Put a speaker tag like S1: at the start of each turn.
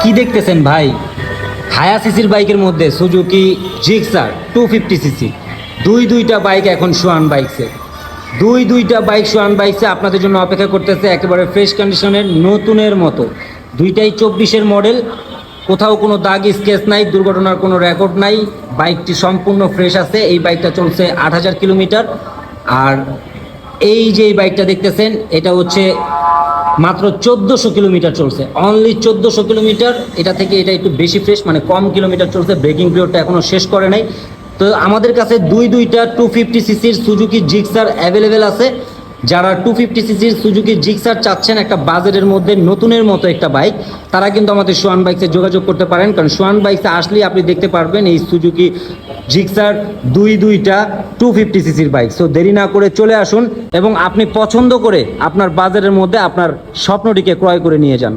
S1: কি দেখতেছেন ভাই? হায়া সিসির বাইকের মধ্যে সুজুকি জিক্সার 250 সিসি, দুইটা বাইক এখন সোয়ান বাইকসে। দুইটা বাইক সোয়ান বাইকসে আপনাদের জন্য অপেক্ষা করতেছে, একেবারে ফ্রেশ কন্ডিশনের নতুনের মতো। দুইটাই 24-এর মডেল, কোথাও কোনো দাগ স্কেচ নাই, দুর্ঘটনার কোনো রেকর্ড নাই। বাইকটি সম্পূর্ণ ফ্রেশ আছে। এই বাইকটা চলছে 8000 কিলোমিটার। আর এই যে এই বাইকটা দেখতেছেন, এটা হচ্ছে মাত্র 1400 কিলোমিটার চলছে, অনলি 1400 কিলোমিটার। এটা থেকে এটা একটু বেশি ফ্রেশ, মানে কম কিলোমিটার চলছে, ব্রেকিং পিরিয়ডটা এখনও শেষ করে নাই। তো আমাদের কাছে দুইটা 250 সিসির সুজুকি জিক্সার অ্যাভেলেবেল আছে। যারা 250 সিসির সুজুকি জিক্সার চাচ্ছেন একটা বাজেটের মধ্যে নতুনের মতো একটা বাইক, তারা কিন্তু আমাদের সোয়ান বাইকসে যোগাযোগ করতে পারেন। কারণ সোয়ান বাইকসে আসলেই আপনি দেখতে পারবেন এই সুজুকি জিক্সার দুইটা 250 সিসির বাইক। সো দেরি না করে চলে আসুন এবং আপনি পছন্দ করে আপনার বাজারের মধ্যে আপনার স্বপ্নটিকে ক্রয় করে নিয়ে যান।